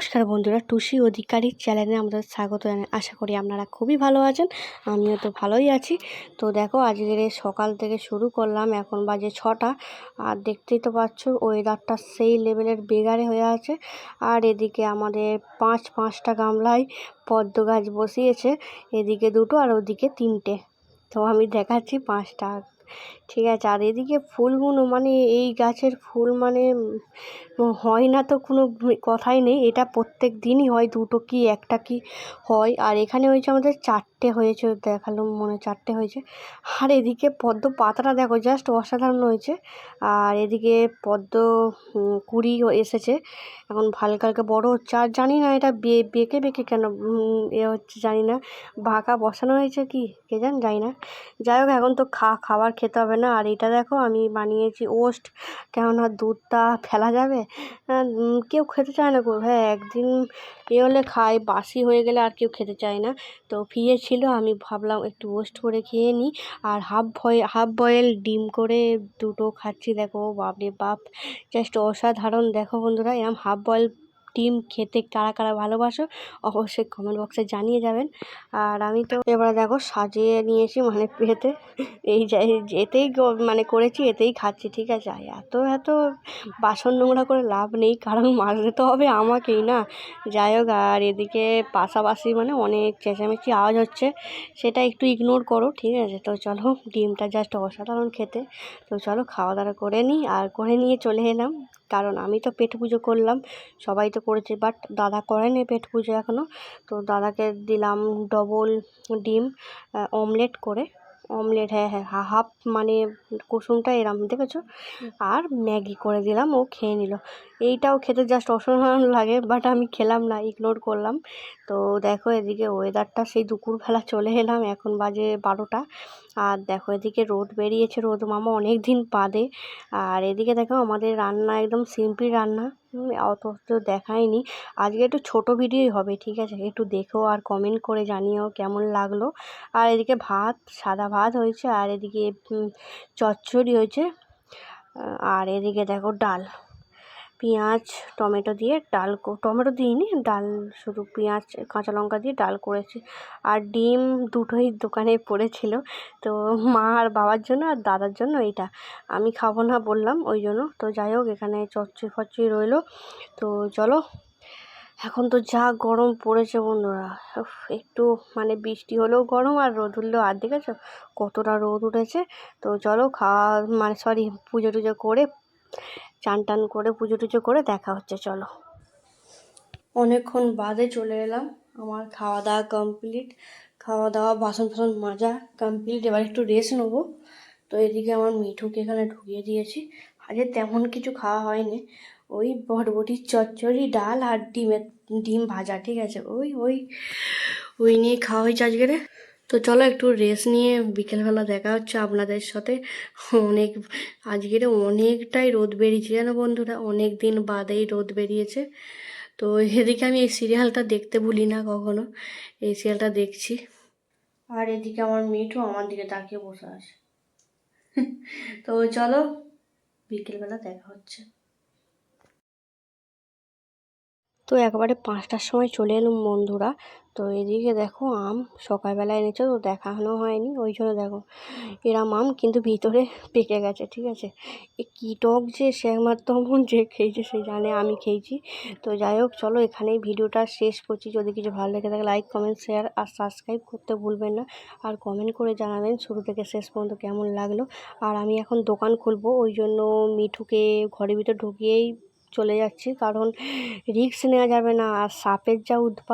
নমস্কার বন্ধুরা, টুসি অধিকারী চ্যানেলে আমাদের স্বাগত জানাই। আশা করি আপনারা খুবই ভালো আছেন, আমিও তো ভালোই আছি। তো দেখো আজকের সকাল থেকে শুরু করলাম, এখন বাজে 6টা। আর দেখতেই তো পাচ্ছ ওয়েদারটা সেই লেভেলের বেগারে হয়ে আছে। আর এদিকে আমাদের পাঁচটা গামলায় পদ্ম গাছ বসিয়েছে, এদিকে 2টো আর ওদিকে 3টে। তো আমি দেখাচ্ছি 5টা, ঠিক আছে। আর এদিকে ফুলগুলো মানে এই গাছের ফুল মানে হয় না তো কোনো কথাই নেই, এটা প্রত্যেক দিনই হয়, 2টো কি 1টা কি হয়। আর এখানে হয়েছে আমাদের 4টে হয়েছে, দেখালো মনে 4টে হয়েছে। আর এদিকে পদ্ম পাতাটা দেখো জাস্ট অসাধারণ হয়েছে। আর এদিকে পদ্ম কুড়ি এসেছে, এখন হালকা হালকা বড় হচ্ছে। আর জানি না এটা বেঁকে বেঁকে কেন এ হচ্ছে, জানি না বাঁকা বসানো হয়েছে কি কে জানি না। যাই হোক, এখন তো খাবার খেতে হবে না। আর এটা দেখো আমি বানিয়েছি ওস্ট, কেননা দুধটা ফেলা যাবে, কেউ খেতে চায় না গো। হ্যাঁ, একদিন হলে খায়, বাসি হয়ে গেলে আর কেউ খেতে চায় না। তো ফ্রিজে ছিল, আমি ভাবলাম একটু ওস্ট করে খেয়ে নিই। আর হাফ বয়েল ডিম করে 2টো খাচ্ছি। দেখো বাপরে বাপ, জাস্ট অসাধারণ। দেখো বন্ধুরা, এরকম হাফ বয়েল ডিম খেতে কারা কারা ভালোবাসো অবশ্যই কমেন্ট বক্সে জানিয়ে যাবেন। আর আমি তো এবারে দেখো সাজিয়ে নিয়েছি, মানে পেতে এতেই মানে করেছি, এতেই খাচ্ছি, ঠিক আছে। এত বাসন নোংরা করে লাভ নেই, কারণ মাজতে তো হবে আমাকেই না। যাই হোক, আর এদিকে পাশাপাশি মানে অনেক চেঁচামেচি আওয়াজ হচ্ছে, সেটা একটু ইগনোর করো, ঠিক আছে। তো চলো, ডিমটা জাস্ট অসাধারণ খেতে। তো চলো খাওয়া দাওয়া করে নিই। আর করে নিয়ে চলে এলাম, কারণ আমি তো পেট পুজো করলাম, সবাই তো করেছে, বাট দাদা করেনি পেট পুজো এখনও। তো দাদাকে দিলাম ডবল ডিম অমলেট করে, হ্যাঁ হাফ মানে কুসুমটা এরম দেখেছো। আর ম্যাগি করে দিলাম, ও খেয়ে নিল। এইটাও খেতে জাস্ট অসাধারণ লাগে, বাট আমি খেলাম না, ইগনোর করলাম। তো দেখো এদিকে ওয়েদারটা সেই দুপুরবেলা চলে এলাম, এখন বাজে 12টা। আর দেখো এদিকে রোদ বেরিয়েছে, রোদ মামা অনেক দিন বাদে। আর এদিকে দেখো আমাদের রান্না একদম সিম্পল রান্না, অত দেখায়নি আজকে, একটু ছোট ভিডিওই হবে, ঠিক আছে। একটু দেখো আর কমেন্ট করে জানিও কেমন লাগলো। আর এদিকে ভাত, সাদা ভাত হয়েছে, আর এদিকে চচ্চড়ি হয়েছে। আর এদিকে দেখো ডাল, পেঁয়াজ টমেটো দিয়ে ডাল, টমেটো দিইনি, ডাল শুধু পেঁয়াজ কাঁচা লঙ্কা দিয়ে ডাল করেছি। আর ডিম 2টোই দোকানে পড়েছিল, তো মা আর বাবার জন্য আর দাদার জন্য এইটা, আমি খাবো না বললাম ওই জন্য। তো যাই হোক, এখানে চচ্চড়ি রইলো। তো চলো, এখন তো যা গরম পড়েছে বন্ধুরা, একটু মানে বৃষ্টি হলেও গরম, আর রোদ উঠলেও, আর দেখেছো কতটা রোদ উঠেছে। তো চলো মানে পুজো টুজো করে, চান টান করে পুজো টুজো করে দেখা হচ্ছে, চলো। অনেকক্ষণ বাদে চলে এলাম, আমার খাওয়া দাওয়া কমপ্লিট, খাওয়া দাওয়া বাসন ফাসন মাজা কমপ্লিট, এবার একটু রেস্ট নেবো। তো এদিকে আমার মিঠুকে এখানে ঢুকিয়ে দিয়েছি। আজকে তেমন কিছু খাওয়া হয়নি, ওই বরবটির চচ্চড়ি, ডাল আর ডিম ভাজা, ঠিক আছে। ওই নিয়ে খাওয়া হয়েছে আজকের। তো চলো একটু রেস্ট নিয়ে বিকেলবেলা দেখা হচ্ছে আপনাদের সাথে। আজকের অনেকটাই রোদ বেরিয়েছে জানো বন্ধুরা, অনেক দিন বাদেই রোদ বেরিয়েছে। তো এদিকে আমি এই সিরিয়ালটা দেখতে ভুলি না কখনো, এই সিরিয়ালটা দেখছি। আর এদিকে আমার মিঠু আমার দিকে তাকিয়ে বসে আছে। তো চলো বিকেলবেলা দেখা হচ্ছে। তো একবারে 5টার সময় চলে এলাম বন্ধুরা। তো এদিকে দেখো আম সকালবেলা এনেছে, তো দেখানো হয়নি ওই জন্য দেখো এরম আম, কিন্তু ভিতরে পেকে গেছে, ঠিক আছে। এ কী টক যে, সে একমাত্র যে খেয়েছে সে জানে, আমি খেয়েছি। তো যাই হোক, চলো এখানেই ভিডিওটা শেষ করছি। যদি কিছু ভালো লেগে থাকে লাইক কমেন্ট শেয়ার আর সাবস্ক্রাইব করতে ভুলবেন না। আর কমেন্ট করে জানাবেন শুরু থেকে শেষ পর্যন্ত কেমন লাগলো। আর আমি এখন দোকান খুলবো, ওই জন্য মিঠুকে ঘরের ভিতর ঢুকিয়েই চলে যাচ্ছি, কারণ রিস্ক নেওয়া যাবে না। আর সাপের যা উৎপাত।